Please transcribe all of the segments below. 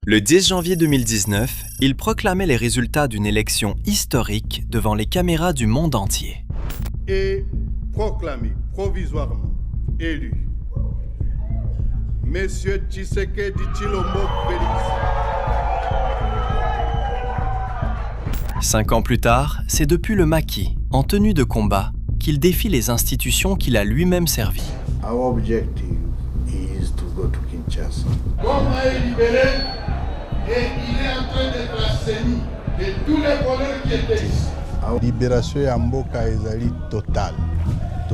Le 10 janvier 2019, il proclamait les résultats d'une élection historique devant les caméras du monde entier. Et proclamé provisoirement élu Monsieur Tshisekedi Tshilombo Félix. 5 ans plus tard, c'est depuis le maquis, en tenue de combat, qu'il défie les institutions qu'il a lui-même servies. Our objective is to go to Kinshasa. Goma est libéré et il est en train d'être assaini de tous les voleurs qui étaient ici. Libération ya mboka ezali totale.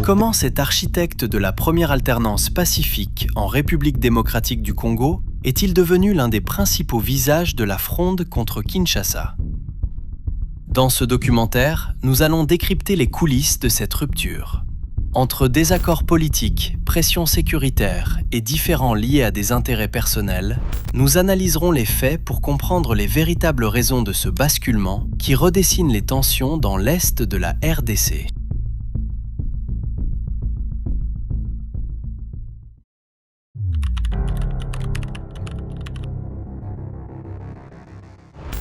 Comment cet architecte de la première alternance pacifique en République démocratique du Congo est-il devenu l'un des principaux visages de la fronde contre Kinshasa ? Dans ce documentaire, nous allons décrypter les coulisses de cette rupture. Entre désaccords politiques, pressions sécuritaires et différends liés à des intérêts personnels, nous analyserons les faits pour comprendre les véritables raisons de ce basculement qui redessine les tensions dans l'est de la RDC.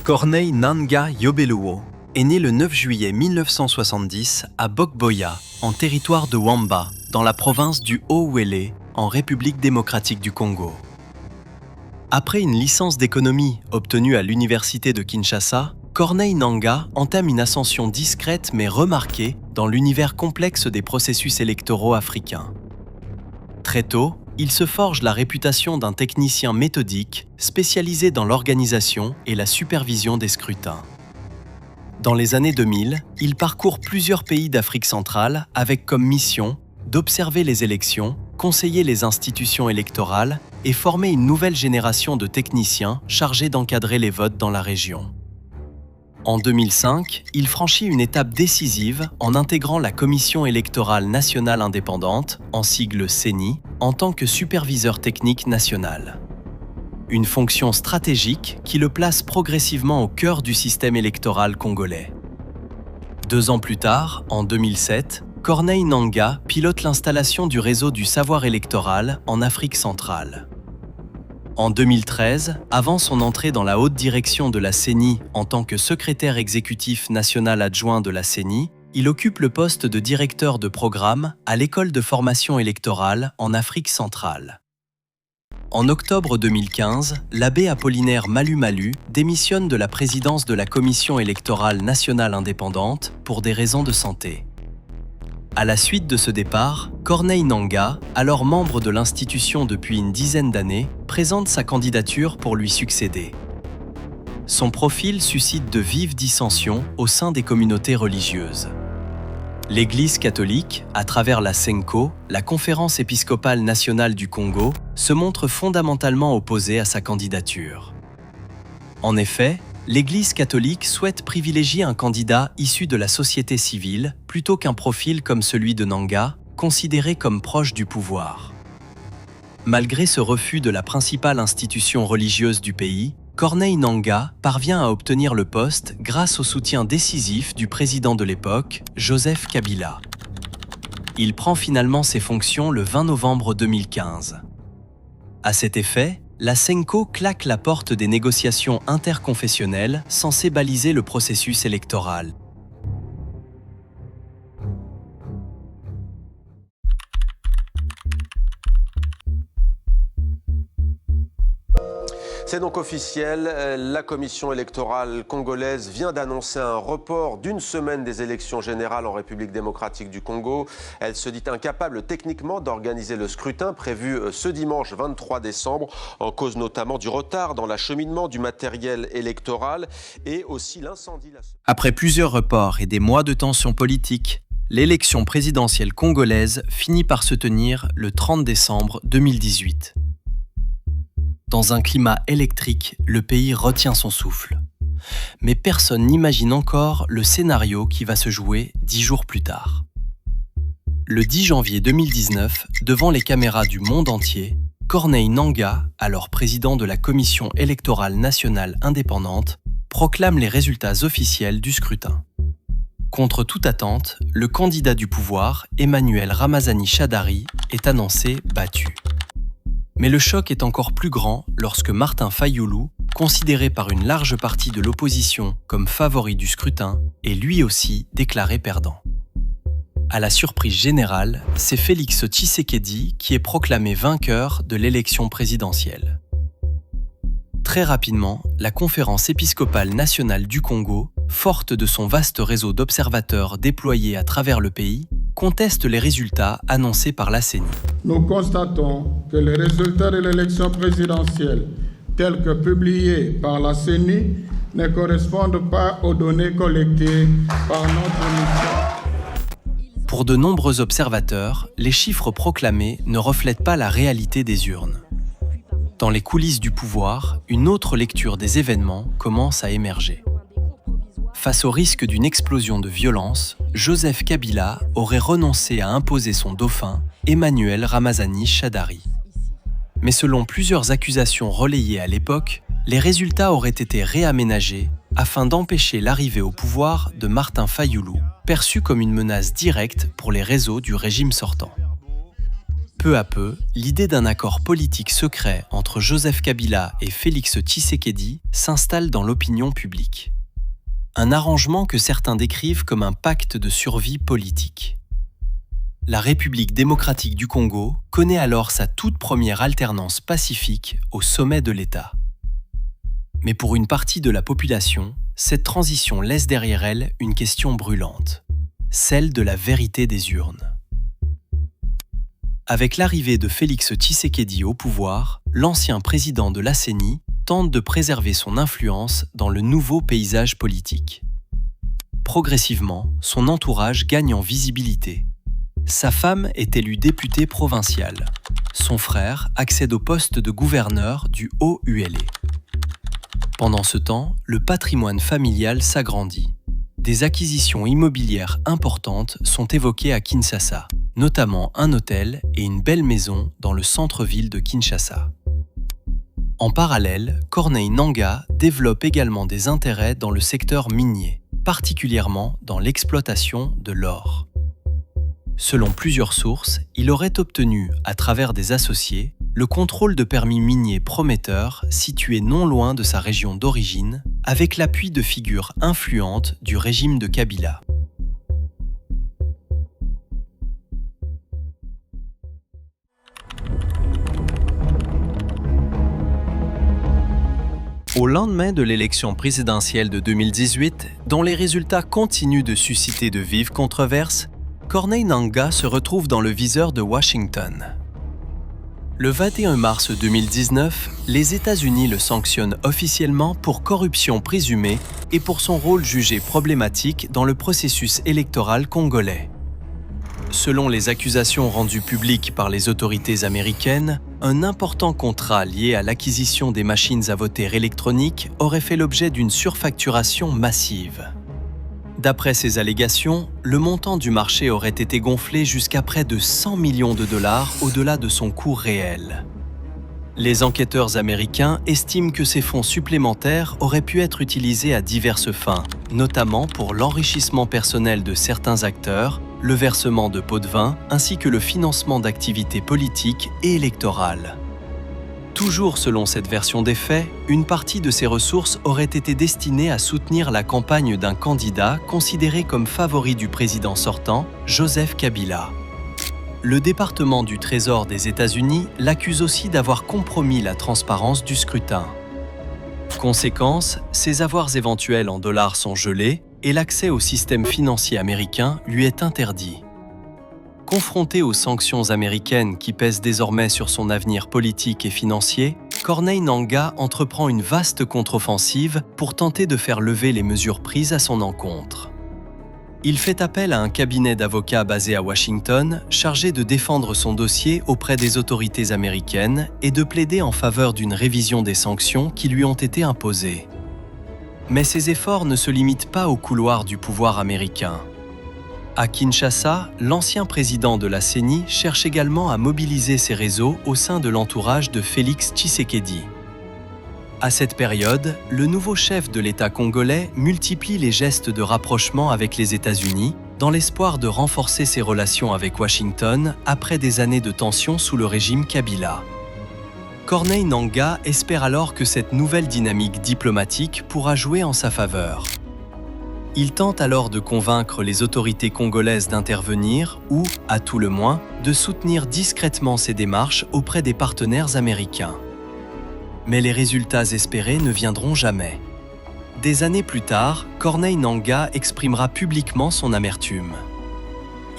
Corneille Nangaa Yobeluo est né le 9 juillet 1970 à Bokboya, en territoire de Wamba, dans la province du Haut-Uélé, en République démocratique du Congo. Après une licence d'économie obtenue à l'université de Kinshasa, Corneille Nangaa entame une ascension discrète mais remarquée dans l'univers complexe des processus électoraux africains. Très tôt, il se forge la réputation d'un technicien méthodique spécialisé dans l'organisation et la supervision des scrutins. Dans les années 2000, il parcourt plusieurs pays d'Afrique centrale avec comme mission d'observer les élections, conseiller les institutions électorales et former une nouvelle génération de techniciens chargés d'encadrer les votes dans la région. En 2005, il franchit une étape décisive en intégrant la Commission électorale nationale indépendante, en sigle CENI, en tant que superviseur technique national. Une fonction stratégique qui le place progressivement au cœur du système électoral congolais. 2 ans plus tard, en 2007, Corneille Nangaa pilote l'installation du réseau du savoir électoral en Afrique centrale. En 2013, avant son entrée dans la haute direction de la CENI en tant que secrétaire exécutif national adjoint de la CENI, il occupe le poste de directeur de programme à l'école de formation électorale en Afrique centrale. En octobre 2015, l'abbé Apollinaire Malumalu démissionne de la présidence de la Commission électorale nationale indépendante pour des raisons de santé. À la suite de ce départ, Corneille Nangaa, alors membre de l'institution depuis une dizaine d'années, présente sa candidature pour lui succéder. Son profil suscite de vives dissensions au sein des communautés religieuses. L'Église catholique, à travers la CENCO, la Conférence épiscopale nationale du Congo, se montre fondamentalement opposée à sa candidature. En effet, l'Église catholique souhaite privilégier un candidat issu de la société civile plutôt qu'un profil comme celui de Nangaa, considéré comme proche du pouvoir. Malgré ce refus de la principale institution religieuse du pays, Corneille Nangaa parvient à obtenir le poste grâce au soutien décisif du président de l'époque, Joseph Kabila. Il prend finalement ses fonctions le 20 novembre 2015. À cet effet, la CENCO claque la porte des négociations interconfessionnelles censées baliser le processus électoral. C'est donc officiel, la commission électorale congolaise vient d'annoncer un report d'1 semaine des élections générales en République démocratique du Congo. Elle se dit incapable techniquement d'organiser le scrutin prévu ce dimanche 23 décembre, en cause notamment du retard dans l'acheminement du matériel électoral et aussi l'incendie. Après plusieurs reports et des mois de tensions politiques, l'élection présidentielle congolaise finit par se tenir le 30 décembre 2018. Dans un climat électrique, le pays retient son souffle. Mais personne n'imagine encore le scénario qui va se jouer 10 jours plus tard. Le 10 janvier 2019, devant les caméras du monde entier, Corneille Nangaa, alors président de la Commission électorale nationale indépendante, proclame les résultats officiels du scrutin. Contre toute attente, le candidat du pouvoir, Emmanuel Ramazani Shadary, est annoncé battu. Mais le choc est encore plus grand lorsque Martin Fayulu, considéré par une large partie de l'opposition comme favori du scrutin, est lui aussi déclaré perdant. À la surprise générale, c'est Félix Tshisekedi qui est proclamé vainqueur de l'élection présidentielle. Très rapidement, la Conférence épiscopale nationale du Congo, forte de son vaste réseau d'observateurs déployés à travers le pays, conteste les résultats annoncés par la CENI. Nous constatons que les résultats de l'élection présidentielle, tels que publiés par la CENI, ne correspondent pas aux données collectées par notre mission. Pour de nombreux observateurs, les chiffres proclamés ne reflètent pas la réalité des urnes. Dans les coulisses du pouvoir, une autre lecture des événements commence à émerger. Face au risque d'une explosion de violence, Joseph Kabila aurait renoncé à imposer son dauphin, Emmanuel Ramazani Shadari. Mais selon plusieurs accusations relayées à l'époque, les résultats auraient été réaménagés afin d'empêcher l'arrivée au pouvoir de Martin Fayulu, perçu comme une menace directe pour les réseaux du régime sortant. Peu à peu, l'idée d'un accord politique secret entre Joseph Kabila et Félix Tshisekedi s'installe dans l'opinion publique. Un arrangement que certains décrivent comme un pacte de survie politique. La République démocratique du Congo connaît alors sa toute première alternance pacifique au sommet de l'État. Mais pour une partie de la population, cette transition laisse derrière elle une question brûlante, celle de la vérité des urnes. Avec l'arrivée de Félix Tshisekedi au pouvoir, l'ancien président de la CENI tente de préserver son influence dans le nouveau paysage politique. Progressivement, son entourage gagne en visibilité. Sa femme est élue députée provinciale. Son frère accède au poste de gouverneur du Haut-Uélé. Pendant ce temps, le patrimoine familial s'agrandit. Des acquisitions immobilières importantes sont évoquées à Kinshasa, notamment un hôtel et une belle maison dans le centre-ville de Kinshasa. En parallèle, Corneille Nangaa développe également des intérêts dans le secteur minier, particulièrement dans l'exploitation de l'or. Selon plusieurs sources, il aurait obtenu, à travers des associés, le contrôle de permis miniers prometteurs situés non loin de sa région d'origine, avec l'appui de figures influentes du régime de Kabila. Au lendemain de l'élection présidentielle de 2018, dont les résultats continuent de susciter de vives controverses, Corneille Nangaa se retrouve dans le viseur de Washington. Le 21 mars 2019, les États-Unis le sanctionnent officiellement pour corruption présumée et pour son rôle jugé problématique dans le processus électoral congolais. Selon les accusations rendues publiques par les autorités américaines, un important contrat lié à l'acquisition des machines à voter électroniques aurait fait l'objet d'une surfacturation massive. D'après ces allégations, le montant du marché aurait été gonflé jusqu'à près de 100 millions de dollars au-delà de son coût réel. Les enquêteurs américains estiment que ces fonds supplémentaires auraient pu être utilisés à diverses fins, notamment pour l'enrichissement personnel de certains acteurs, le versement de pots de vin, ainsi que le financement d'activités politiques et électorales. Toujours selon cette version des faits, une partie de ces ressources aurait été destinée à soutenir la campagne d'un candidat considéré comme favori du président sortant, Joseph Kabila. Le département du Trésor des États-Unis l'accuse aussi d'avoir compromis la transparence du scrutin. Conséquence, ses avoirs éventuels en dollars sont gelés et l'accès au système financier américain lui est interdit. Confronté aux sanctions américaines qui pèsent désormais sur son avenir politique et financier, Corneille Nangaa entreprend une vaste contre-offensive pour tenter de faire lever les mesures prises à son encontre. Il fait appel à un cabinet d'avocats basé à Washington, chargé de défendre son dossier auprès des autorités américaines et de plaider en faveur d'une révision des sanctions qui lui ont été imposées. Mais ses efforts ne se limitent pas au couloir du pouvoir américain. À Kinshasa, l'ancien président de la CENI cherche également à mobiliser ses réseaux au sein de l'entourage de Félix Tshisekedi. À cette période, le nouveau chef de l'État congolais multiplie les gestes de rapprochement avec les États-Unis dans l'espoir de renforcer ses relations avec Washington après des années de tensions sous le régime Kabila. Corneille Nangaa espère alors que cette nouvelle dynamique diplomatique pourra jouer en sa faveur. Il tente alors de convaincre les autorités congolaises d'intervenir ou, à tout le moins, de soutenir discrètement ses démarches auprès des partenaires américains. Mais les résultats espérés ne viendront jamais. Des années plus tard, Corneille Nangaa exprimera publiquement son amertume.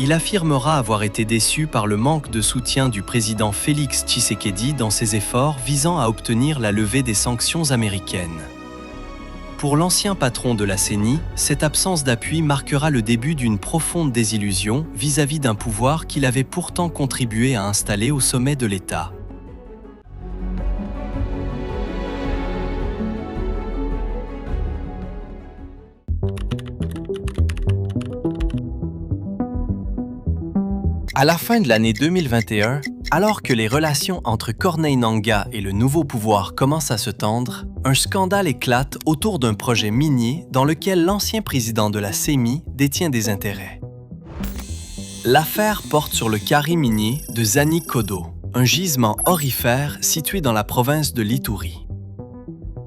Il affirmera avoir été déçu par le manque de soutien du président Félix Tshisekedi dans ses efforts visant à obtenir la levée des sanctions américaines. Pour l'ancien patron de la CENI, cette absence d'appui marquera le début d'une profonde désillusion vis-à-vis d'un pouvoir qu'il avait pourtant contribué à installer au sommet de l'État. À la fin de l'année 2021, alors que les relations entre Corneille Nangaa et le nouveau pouvoir commencent à se tendre, un scandale éclate autour d'un projet minier dans lequel l'ancien président de la CEMI détient des intérêts. L'affaire porte sur le carré minier de Zani-Kodo, un gisement aurifère situé dans la province de l'Ituri.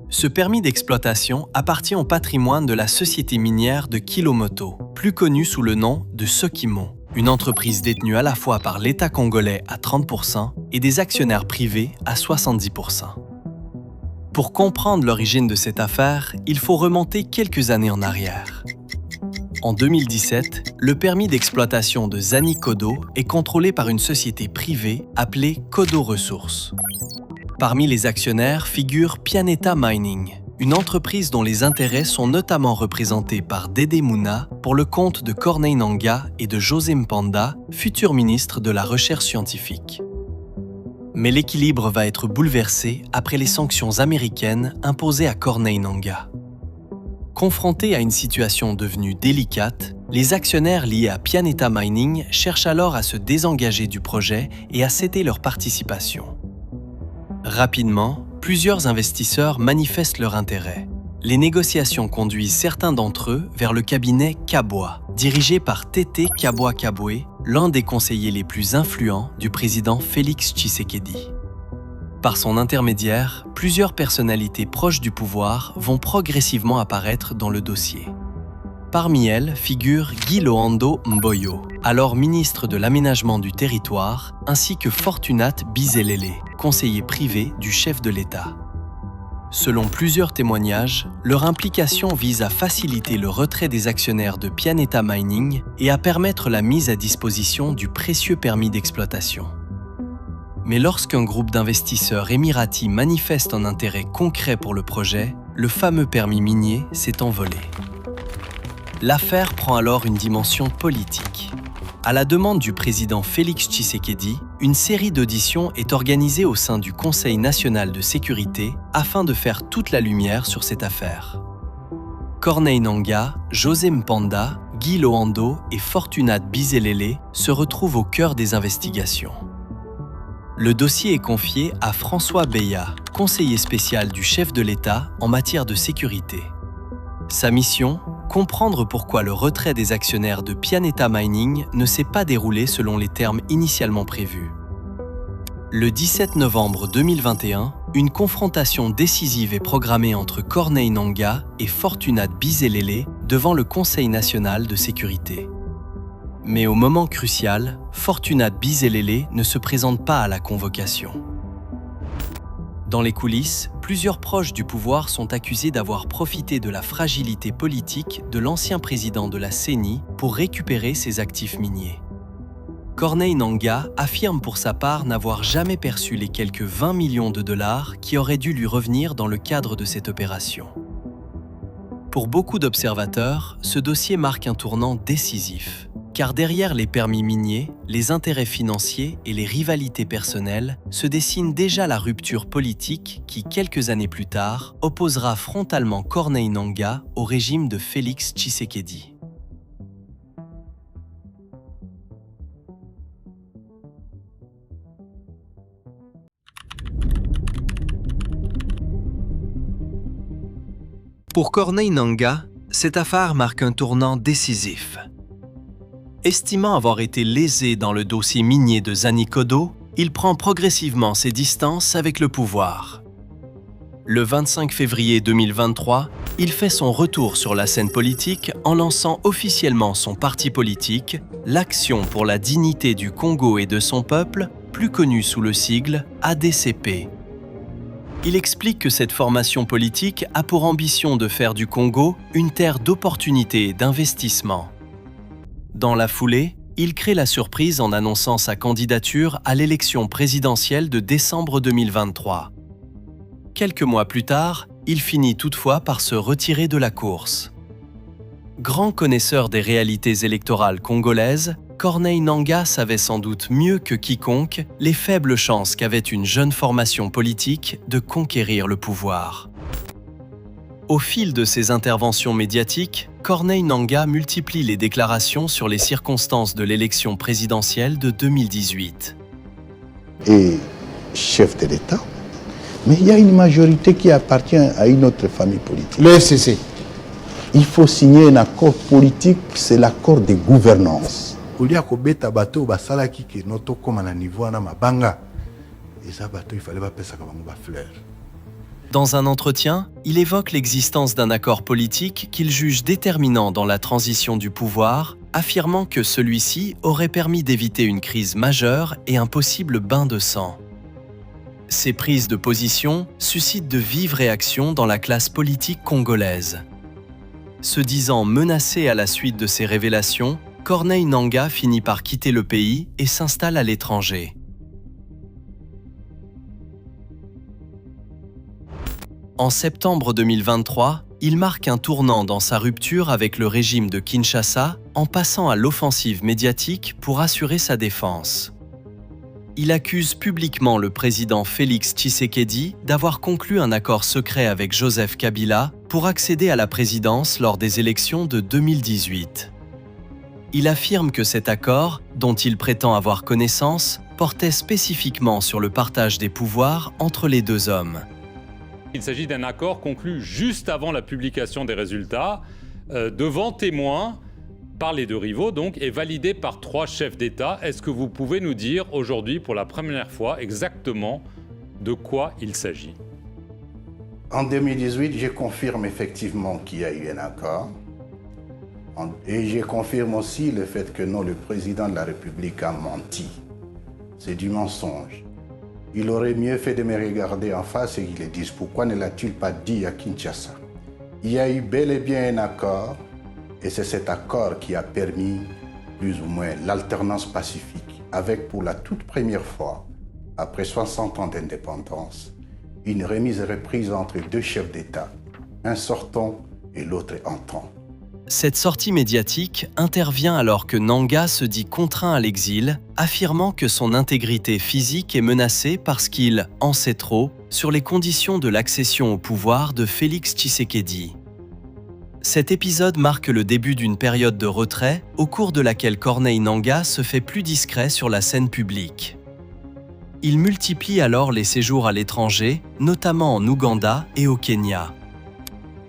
Ce permis d'exploitation appartient au patrimoine de la société minière de Kilomoto, plus connue sous le nom de Sokimo, une entreprise détenue à la fois par l'État congolais à 30% et des actionnaires privés à 70%. Pour comprendre l'origine de cette affaire, il faut remonter quelques années en arrière. En 2017, le permis d'exploitation de Zani-Kodo est contrôlé par une société privée appelée Kodo Ressources. Parmi les actionnaires figure Pianeta Mining, une entreprise dont les intérêts sont notamment représentés par Dédé Mouna pour le compte de Corneille Nangaa et de José Mpanda, futur ministre de la Recherche scientifique. Mais l'équilibre va être bouleversé après les sanctions américaines imposées à Corneille Nangaa. Confrontés à une situation devenue délicate, les actionnaires liés à Pianeta Mining cherchent alors à se désengager du projet et à céder leur participation. Rapidement, plusieurs investisseurs manifestent leur intérêt. Les négociations conduisent certains d'entre eux vers le cabinet Kabwa, dirigé par Tété Kabwa-Kabwe, l'un des conseillers les plus influents du président Félix Tshisekedi. Par son intermédiaire, plusieurs personnalités proches du pouvoir vont progressivement apparaître dans le dossier. Parmi elles figure Guy Loando Mboyo, alors ministre de l'Aménagement du Territoire, ainsi que Fortunat Bizelele, conseiller privé du chef de l'État. Selon plusieurs témoignages, leur implication vise à faciliter le retrait des actionnaires de Pianeta Mining et à permettre la mise à disposition du précieux permis d'exploitation. Mais lorsqu'un groupe d'investisseurs émiratis manifeste un intérêt concret pour le projet, le fameux permis minier s'est envolé. L'affaire prend alors une dimension politique. À la demande du président Félix Tshisekedi, une série d'auditions est organisée au sein du Conseil national de sécurité afin de faire toute la lumière sur cette affaire. Corneille Nangaa, José Mpanda, Guy Loando et Fortunat Bizelele se retrouvent au cœur des investigations. Le dossier est confié à François Beya, conseiller spécial du chef de l'État en matière de sécurité. Sa mission, comprendre pourquoi le retrait des actionnaires de Pianeta Mining ne s'est pas déroulé selon les termes initialement prévus. Le 17 novembre 2021, une confrontation décisive est programmée entre Corneille Nangaa et Fortunat Bizelele devant le Conseil national de sécurité. Mais au moment crucial, Fortunat Bizelele ne se présente pas à la convocation. Dans les coulisses, plusieurs proches du pouvoir sont accusés d'avoir profité de la fragilité politique de l'ancien président de la CENI pour récupérer ses actifs miniers. Corneille Nangaa affirme pour sa part n'avoir jamais perçu les quelques 20 millions de dollars qui auraient dû lui revenir dans le cadre de cette opération. Pour beaucoup d'observateurs, ce dossier marque un tournant décisif. Car derrière les permis miniers, les intérêts financiers et les rivalités personnelles se dessine déjà la rupture politique qui, quelques années plus tard, opposera frontalement Corneille Nangaa au régime de Félix Tshisekedi. Pour Corneille Nangaa, cette affaire marque un tournant décisif. Estimant avoir été lésé dans le dossier minier de Zani-Kodo, il prend progressivement ses distances avec le pouvoir. Le 25 février 2023, il fait son retour sur la scène politique en lançant officiellement son parti politique, l'Action pour la dignité du Congo et de son peuple, plus connu sous le sigle ADCP. Il explique que cette formation politique a pour ambition de faire du Congo une terre d'opportunités et d'investissement. Dans la foulée, il crée la surprise en annonçant sa candidature à l'élection présidentielle de décembre 2023. Quelques mois plus tard, il finit toutefois par se retirer de la course. Grand connaisseur des réalités électorales congolaises, Corneille Nangaa savait sans doute mieux que quiconque les faibles chances qu'avait une jeune formation politique de conquérir le pouvoir. Au fil de ses interventions médiatiques, Corneille Nangaa multiplie les déclarations sur les circonstances de l'élection présidentielle de 2018. Et chef de l'État, mais il y a une majorité qui appartient à une autre famille politique. Le FCC. Il faut signer un accord politique, c'est l'accord de gouvernance. Kolia kobeta bateau basalaki ke noto koma na niveau na mabanga. Et ça bateau il fallait pas pesa ka bango ba fleur. Dans un entretien, il évoque l'existence d'un accord politique qu'il juge déterminant dans la transition du pouvoir, affirmant que celui-ci aurait permis d'éviter une crise majeure et un possible bain de sang. Ces prises de position suscitent de vives réactions dans la classe politique congolaise. Se disant menacé à la suite de ces révélations, Corneille Nangaa finit par quitter le pays et s'installe à l'étranger. En septembre 2023, il marque un tournant dans sa rupture avec le régime de Kinshasa en passant à l'offensive médiatique pour assurer sa défense. Il accuse publiquement le président Félix Tshisekedi d'avoir conclu un accord secret avec Joseph Kabila pour accéder à la présidence lors des élections de 2018. Il affirme que cet accord, dont il prétend avoir connaissance, portait spécifiquement sur le partage des pouvoirs entre les deux hommes. Il s'agit d'un accord conclu juste avant la publication des résultats, devant témoins, par les deux rivaux donc, et validé par 3 chefs d'État. Est-ce que vous pouvez nous dire aujourd'hui, pour la première fois, exactement de quoi il s'agit? En 2018, je confirme effectivement qu'il y a eu un accord. Et je confirme aussi le fait que non, le président de la République a menti. C'est du mensonge. Il aurait mieux fait de me regarder en face et qu'il le dise. Pourquoi ne l'a-t-il pas dit à Kinshasa? Il y a eu bel et bien un accord, et c'est cet accord qui a permis plus ou moins l'alternance pacifique, avec pour la toute première fois, après 60 ans d'indépendance, une remise et reprise entre 2 chefs d'État, un sortant et l'autre entrant. Cette sortie médiatique intervient alors que Nangaa se dit contraint à l'exil, affirmant que son intégrité physique est menacée parce qu'il en sait trop sur les conditions de l'accession au pouvoir de Félix Tshisekedi. Cet épisode marque le début d'une période de retrait au cours de laquelle Corneille Nangaa se fait plus discret sur la scène publique. Il multiplie alors les séjours à l'étranger, notamment en Ouganda et au Kenya.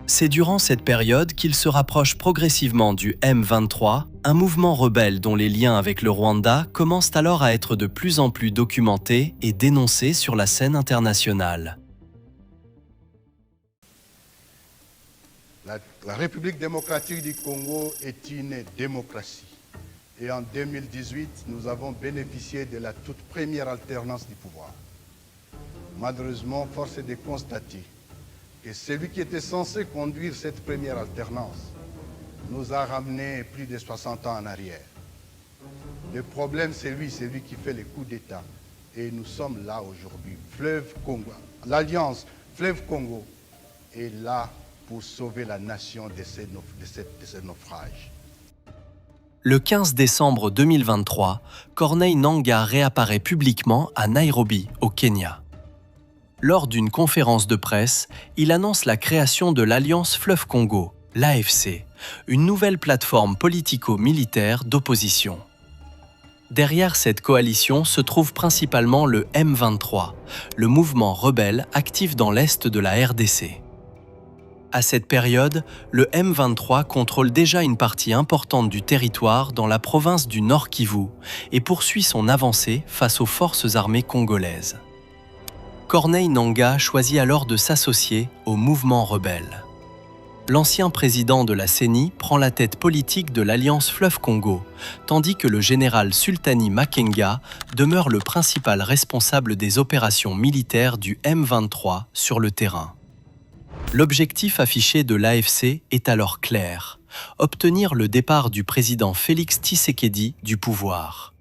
C'est durant cette période qu'il se rapproche progressivement du M23, un mouvement rebelle dont les liens avec le Rwanda commencent alors à être de plus en plus documentés et dénoncés sur la scène internationale. La République démocratique du Congo est une démocratie. Et en 2018, nous avons bénéficié de la toute première alternance du pouvoir. Malheureusement, force est de constater que celui qui était censé conduire cette première alternance nous a ramené plus de 60 ans en arrière. Le problème, c'est lui qui fait les coups d'État. Et nous sommes là aujourd'hui. Fleuve Congo, l'Alliance Fleuve Congo est là pour sauver la nation de ces naufrages. Le 15 décembre 2023, Corneille Nangaa réapparaît publiquement à Nairobi, au Kenya. Lors d'une conférence de presse, il annonce la création de l'Alliance Fleuve Congo, l'AFC, une nouvelle plateforme politico-militaire d'opposition. Derrière cette coalition se trouve principalement le M23, le mouvement rebelle actif dans l'est de la RDC. À cette période, le M23 contrôle déjà une partie importante du territoire dans la province du Nord Kivu et poursuit son avancée face aux forces armées congolaises. Corneille Nangaa choisit alors de s'associer au mouvement rebelle. L'ancien président de la CENI prend la tête politique de l'Alliance Fleuve Congo, tandis que le général Sultani Makenga demeure le principal responsable des opérations militaires du M23 sur le terrain. L'objectif affiché de l'AFC est alors clair, obtenir le départ du président Félix Tshisekedi du pouvoir.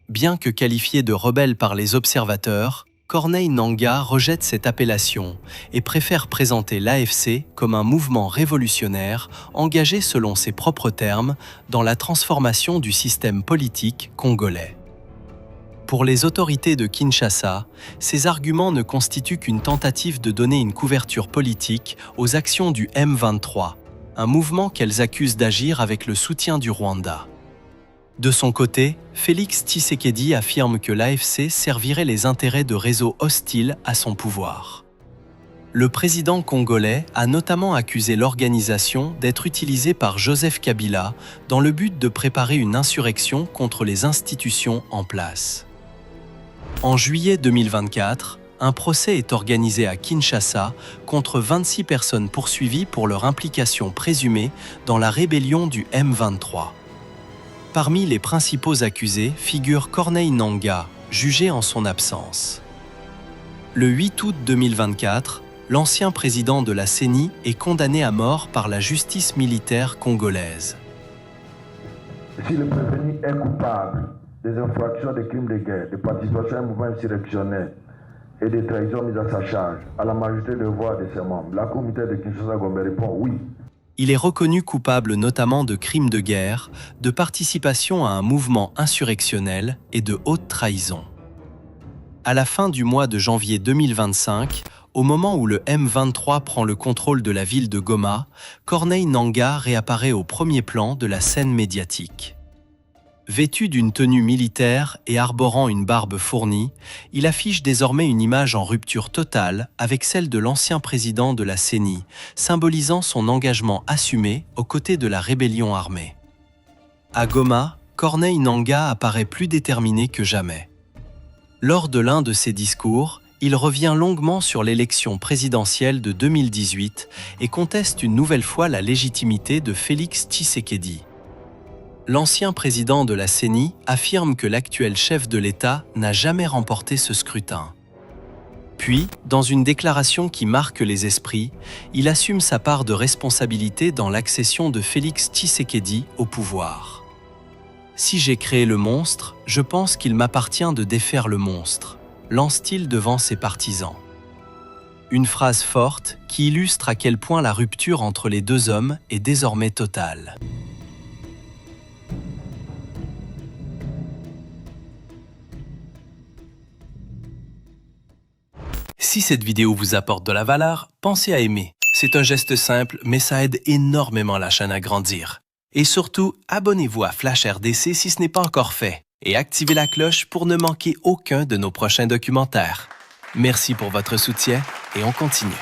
Bien que qualifié de rebelle par les observateurs, Corneille Nangaa rejette cette appellation et préfère présenter l'AFC comme un mouvement révolutionnaire engagé selon ses propres termes dans la transformation du système politique congolais. Pour les autorités de Kinshasa, ces arguments ne constituent qu'une tentative de donner une couverture politique aux actions du M23, un mouvement qu'elles accusent d'agir avec le soutien du Rwanda. De son côté, Félix Tshisekedi affirme que l'AFC servirait les intérêts de réseaux hostiles à son pouvoir. Le président congolais a notamment accusé l'organisation d'être utilisée par Joseph Kabila dans le but de préparer une insurrection contre les institutions en place. En juillet 2024, un procès est organisé à Kinshasa contre 26 personnes poursuivies pour leur implication présumée dans la rébellion du M23. Parmi les principaux accusés figure Corneille Nangaa, jugé en son absence. Le 8 août 2024, l'ancien président de la CENI est condamné à mort par la justice militaire congolaise. Si le prévenu est coupable des infractions de crimes de guerre, de participation à un mouvement insurrectionnel et de trahison mise à sa charge, à la majorité de voix de ses membres, la Cour militaire de Kinshasa-Gombe répond oui. Il est reconnu coupable notamment de crimes de guerre, de participation à un mouvement insurrectionnel et de haute trahison. À la fin du mois de janvier 2025, au moment où le M23 prend le contrôle de la ville de Goma, Corneille Nangaa réapparaît au premier plan de la scène médiatique. Vêtu d'une tenue militaire et arborant une barbe fournie, il affiche désormais une image en rupture totale avec celle de l'ancien président de la CENI, symbolisant son engagement assumé aux côtés de la rébellion armée. À Goma, Corneille Nangaa apparaît plus déterminé que jamais. Lors de l'un de ses discours, il revient longuement sur l'élection présidentielle de 2018 et conteste une nouvelle fois la légitimité de Félix Tshisekedi. L'ancien président de la CENI affirme que l'actuel chef de l'État n'a jamais remporté ce scrutin. Puis, dans une déclaration qui marque les esprits, il assume sa part de responsabilité dans l'accession de Félix Tshisekedi au pouvoir. « Si j'ai créé le monstre, je pense qu'il m'appartient de défaire le monstre », lance-t-il devant ses partisans. Une phrase forte qui illustre à quel point la rupture entre les deux hommes est désormais totale. Si cette vidéo vous apporte de la valeur, pensez à aimer. C'est un geste simple, mais ça aide énormément la chaîne à grandir. Et surtout, abonnez-vous à Flash RDC si ce n'est pas encore fait. Et activez la cloche pour ne manquer aucun de nos prochains documentaires. Merci pour votre soutien et on continue.